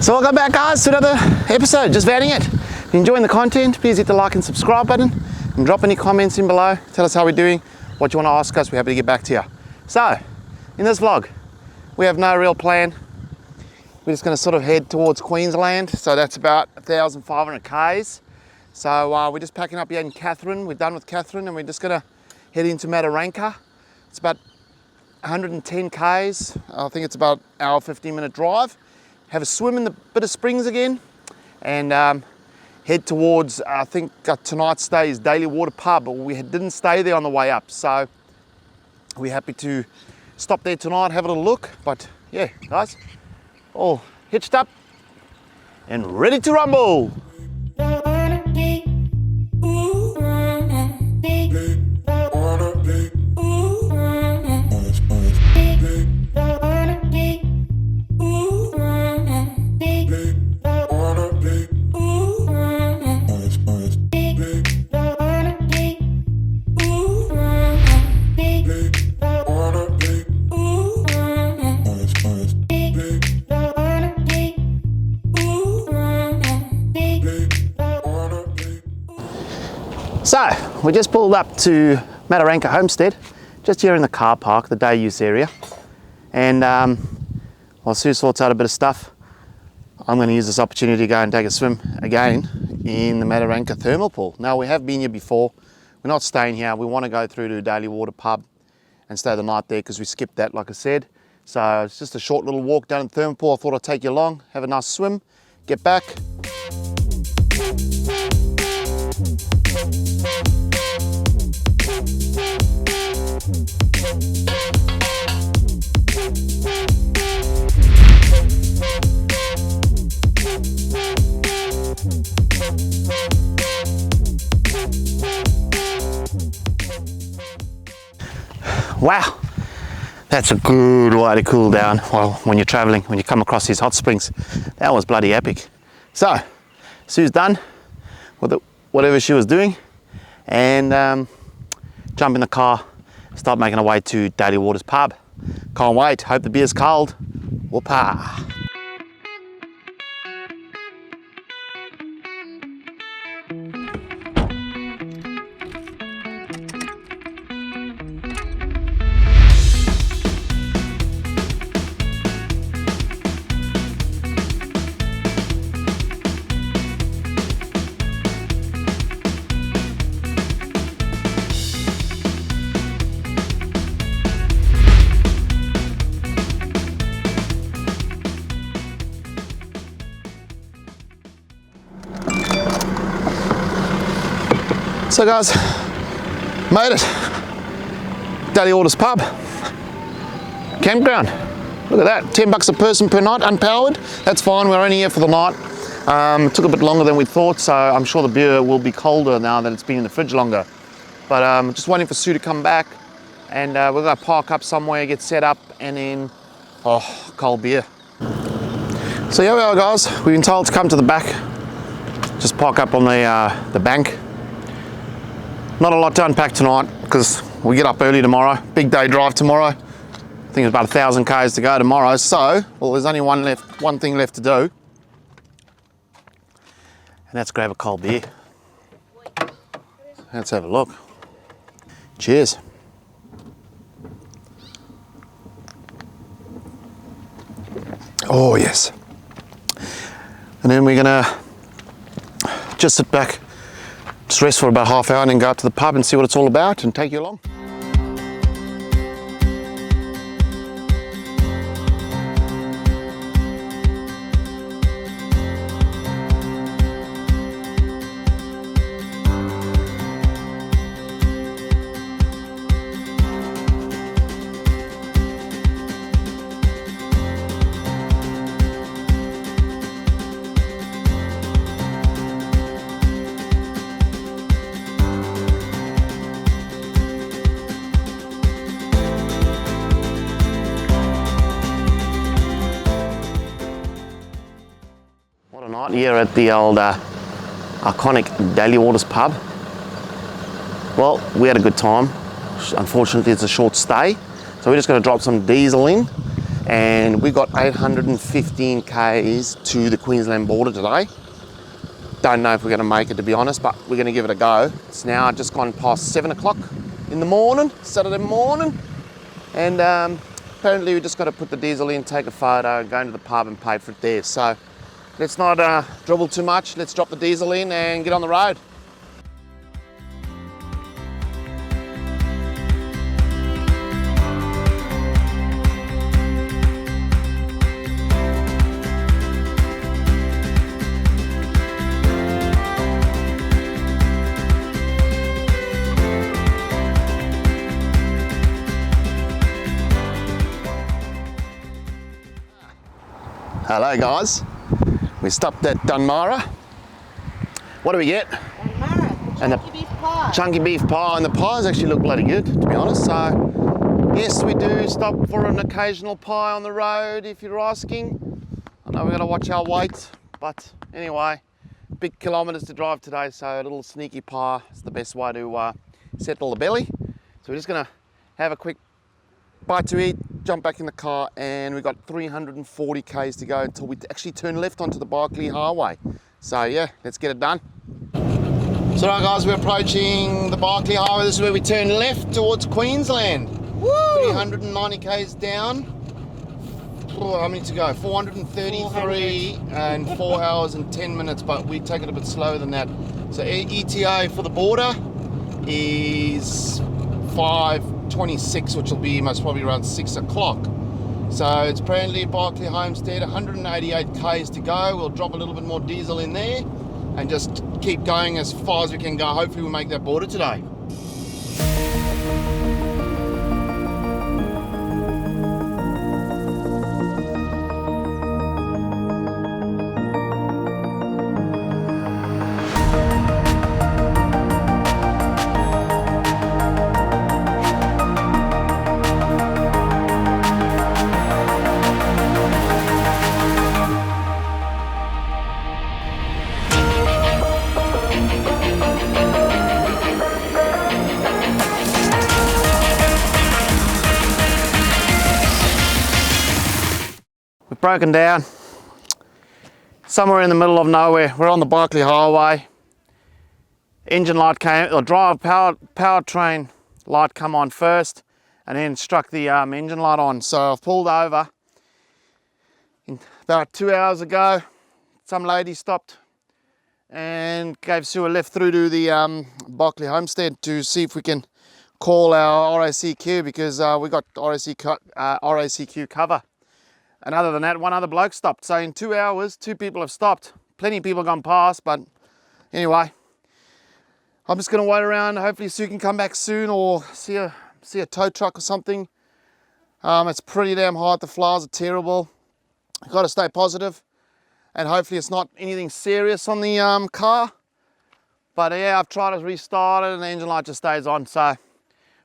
So welcome back guys to another episode, Just Vanning It. If you're enjoying the content, please hit the like and subscribe button and drop any comments in below. Tell us how we're doing, what you want to ask us, we're happy to get back to you. So, in this vlog, we have no real plan. We're just going to sort of head towards Queensland, so that's about 1,500 k's. So we're just packing up here in Catherine. We're done with Catherine and we're just going to head into Mataranga. It's about 110 k's. I think it's about an hour, 15-minute drive. Have a swim in the bit of springs again and head towards, I think tonight's stay is Daily Water Pub. We didn't stay there on the way up, so we're happy to stop there tonight, have a little look. But yeah, guys, all hitched up and ready to rumble. So, we just pulled up to Mataranga Homestead, just here in the car park, the day use area. And while Sue sorts out a bit of stuff, I'm going to use this opportunity to go and take a swim again in the Mataranga thermal pool. Now, we have been here before. We're not staying here. We want to go through to Daily Water Pub and stay the night there because we skipped that, like I said. So, it's just a short little walk down the thermal pool. I thought I'd take you along, have a nice swim, get back. Wow, that's a good way to cool down when you're traveling, when you come across these hot springs. That was bloody epic. So, Sue's done with whatever she was doing and jump in the car, start making our way to Daily Waters Pub. Can't wait, hope the beer's cold. Whoopah. So guys, made it. Daily Waters Pub. Campground. Look at that, $10 a person per night, unpowered. That's fine, we're only here for the night. It took a bit longer than we thought, so I'm sure the beer will be colder now that it's been in the fridge longer. But just waiting for Sue to come back and we're gonna park up somewhere, get set up, and then, oh, cold beer. So here we are guys, we've been told to come to the back. Just park up on the bank. Not a lot to unpack tonight because we get up early tomorrow. Big day drive tomorrow. I think it's about 1,000 k's to go tomorrow. So, well, there's only one thing left to do, and that's grab a cold beer. Let's have a look. Cheers. Oh yes. And then we're gonna just sit back, just rest for about half hour and then go up to the pub and see what it's all about and take you along. Night here at the old iconic Daily Waters Pub. Well, we had a good time. Unfortunately, it's a short stay, so we're just going to drop some diesel in and we got 815 k's to the Queensland border today. Don't know if we're going to make it, to be honest, but we're going to give it a go. It's now just gone past 7 o'clock in the morning, Saturday morning, and apparently we just got to put the diesel in, take a photo, go into the pub and pay for it there. So let's not dribble too much. Let's drop the diesel in and get on the road. Hello guys, we stopped at Dunmara. What do we get? Dunmara, And chunky beef pie. Chunky beef pie, and the pies actually look bloody good, to be honest. So yes, we do stop for an occasional pie on the road, if you're asking. I know we've got to watch our weight, but anyway, big kilometres to drive today, so a little sneaky pie is the best way to settle the belly. So we're just gonna have a quick bite to eat, jump back in the car, and we've got 340 k's to go until we actually turn left onto the Biglap Highway. So yeah, let's get it done. So right guys, we're approaching the Biglap Highway. This is where we turn left towards Queensland. Woo! 390 k's down. How many to go? 433 and 4 hours and 10 minutes, but we take it a bit slower than that. So ETA for the border is 5:26, which will be most probably around 6 o'clock. So it's apparently Mataranga Homestead, 188 k's to go. We'll drop a little bit more diesel in there and just keep going as far as we can go. Hopefully we'll make that border today. We've broken down somewhere in the middle of nowhere. We're on the Biglap Highway. Engine light came, or powertrain light come on first, and then struck the engine light on. So I've pulled over. About 2 hours ago, some lady stopped and gave Sue a lift through to the Biglap Homestead to see if we can call our RACQ, because we got RACQ cover. And other than that, one other bloke stopped. So in 2 hours, 2 people have stopped. Plenty of people gone past, but anyway, I'm just gonna wait around. Hopefully Sue can come back soon, or see a tow truck or something. It's pretty damn hot. The flowers are terrible. You've got to stay positive, and hopefully it's not anything serious on the car. But yeah, I've tried to restart it and the engine light just stays on. So,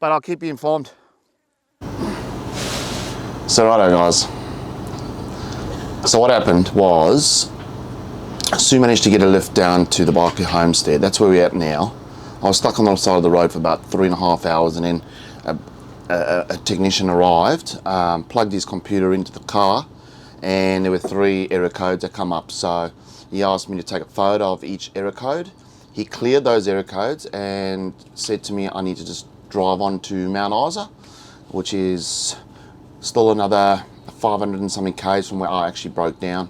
but I'll keep you informed. So righto guys. So what happened was, Sue managed to get a lift down to the Biglap Homestead. That's where we're at now. I was stuck on the side of the road for about 3.5 hours, and then a technician arrived, plugged his computer into the car, and there were 3 error codes that come up. So he asked me to take a photo of each error code. He cleared those error codes and said to me I need to just drive on to Mount Isa, which is still another 500 and something k's from where I actually broke down.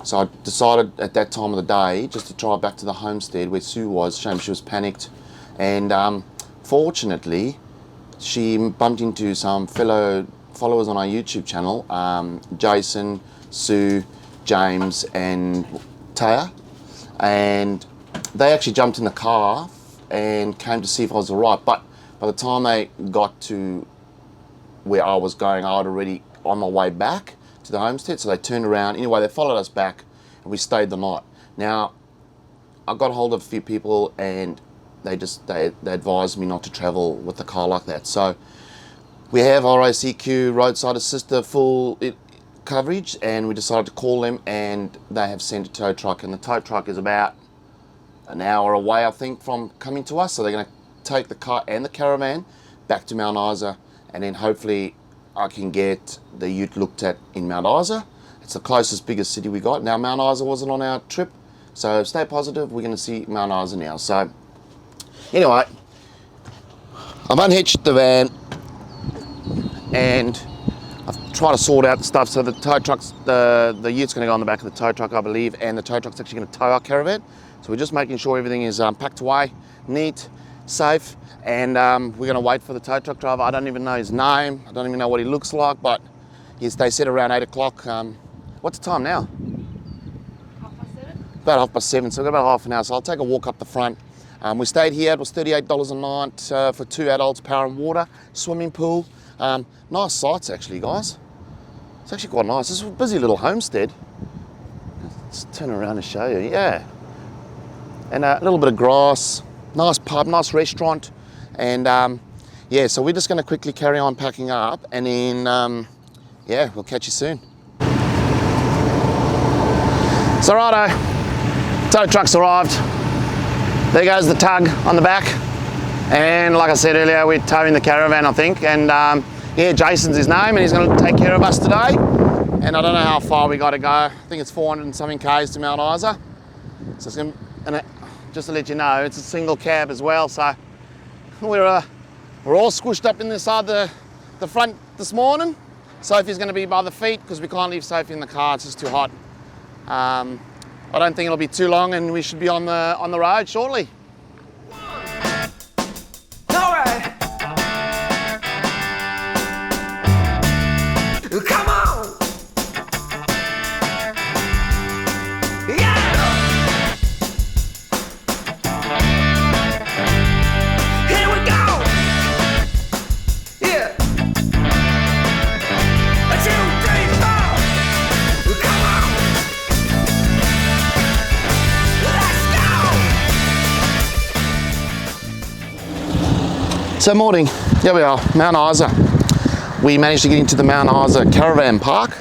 So I decided at that time of the day just to drive back to the homestead where Sue was. Shame she was panicked, and fortunately she bumped into some fellow followers on our YouTube channel, Jason, Sue, James and Taya, and they actually jumped in the car and came to see if I was alright. But by the time they got to where I was going, I was already on my way back to the homestead. So they turned around. Anyway, they followed us back and we stayed the night. Now, I got hold of a few people and they advised me not to travel with the car like that. So we have RACQ roadside assisted full coverage, and we decided to call them, and they have sent a tow truck, and the tow truck is about an hour away, I think, from coming to us. So they're going to take the car and the caravan back to Mount Isa, and then hopefully I can get the ute looked at in Mount Isa. It's the closest, biggest city we got. Now, Mount Isa wasn't on our trip, so stay positive. We're going to see Mount Isa now. So, anyway, I've unhitched the van and I've tried to sort out the stuff. So the tow truck's, the ute's going to go on the back of the tow truck, I believe, and the tow truck's actually going to tow our caravan. So we're just making sure everything is packed away, neat, safe, and we're going to wait for the tow truck driver. I don't even know his name. I don't even know what he looks like, but they said around 8 o'clock. What's the time now? 7:30. About 7:30, so we've got about half an hour. So I'll take a walk up the front. We stayed here. It was $38 a night for 2 adults, power and water, swimming pool. Nice sights actually, guys. It's actually quite nice. This is a busy little homestead. Let's turn around and show you. Yeah. And a little bit of grass, nice pub, nice restaurant. And yeah, so we're just going to quickly carry on packing up, and then yeah, we'll catch you soon. So righto, tow truck's arrived. There goes the tug on the back. And like I said earlier, we're towing the caravan, I think. And yeah, Jason's his name, and he's going to take care of us today. And I don't know how far we got to go. I think it's 400 and something k's to Mount Isa. So it's going to, and just to let you know, it's a single cab as well. So we're all squished up in the side of the front this morning. Sophie's going to be by the feet because we can't leave Sophie in the car. It's just too hot. I don't think it'll be too long, and we should be on the road shortly. Come on! Yeah! Here we go! Yeah! 1, 2, 3, 4! Come on! Let's go! So morning, here we are, Mount Isa. We managed to get into the Mount Isa caravan park.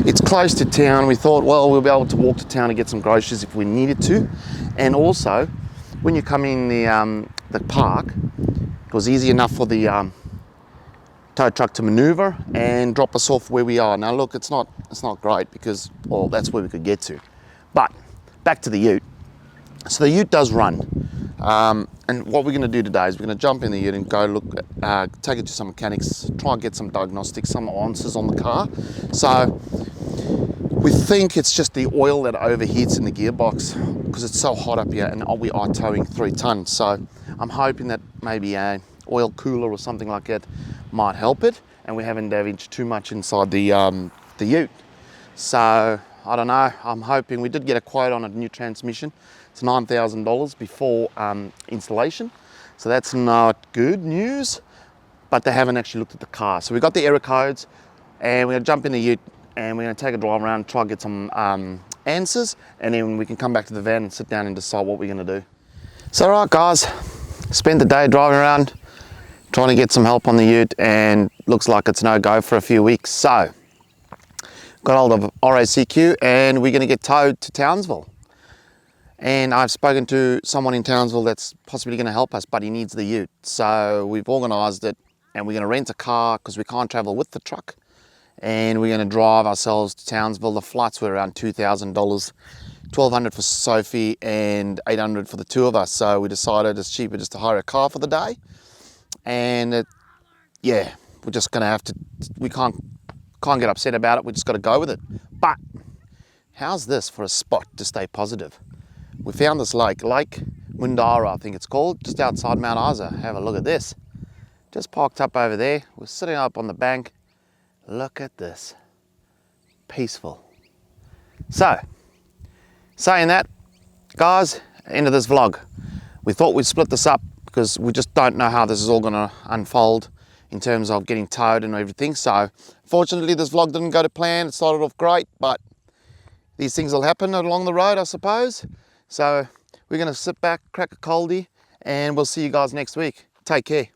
It's close to town. We thought, well, we'll be able to walk to town and get some groceries if we needed to. And also, when you come in the park, it was easy enough for the tow truck to maneuver and drop us off where we are. Now look, it's not great because, well, that's where we could get to. But back to the ute. So the ute does run. And what we're going to do today is we're going to jump in the ute and go look, take it to some mechanics, try and get some diagnostics, some answers on the car. So we think it's just the oil that overheats in the gearbox because it's so hot up here, and we are towing 3 tons. So I'm hoping that maybe an oil cooler or something like that might help it, and we haven't damaged too much inside the ute. So I don't know, I'm hoping. We did get a quote on a new transmission. It's $9,000 before installation. So that's not good news, but they haven't actually looked at the car. So we got the error codes, and we're gonna jump in the ute and we're gonna take a drive around, try and get some answers, and then we can come back to the van and sit down and decide what we're gonna do. So right guys, spent the day driving around, trying to get some help on the ute, and looks like it's no go for a few weeks. So got hold of RACQ and we're gonna get towed to Townsville. And I've spoken to someone in Townsville that's possibly going to help us, but he needs the ute. So we've organised it, and we're going to rent a car because we can't travel with the truck. And we're going to drive ourselves to Townsville. The flights were around $2,000, $1,200 for Sophie and $800 for the 2 of us. So we decided it's cheaper just to hire a car for the day. And yeah, we're just going to have to, we can't get upset about it. We just got to go with it. But how's this for a spot to stay positive? We found this lake Mundara, I think it's called, just outside Mount Isa. Have a look at this. Just parked up over there. We're sitting up on the bank. Look at this. Peaceful. So, saying that, guys, end of this vlog. We thought we'd split this up because we just don't know how this is all going to unfold in terms of getting towed and everything. So, fortunately, this vlog didn't go to plan. It started off great, but these things will happen along the road, I suppose. So we're going to sit back, crack a coldie, and we'll see you guys next week. Take care.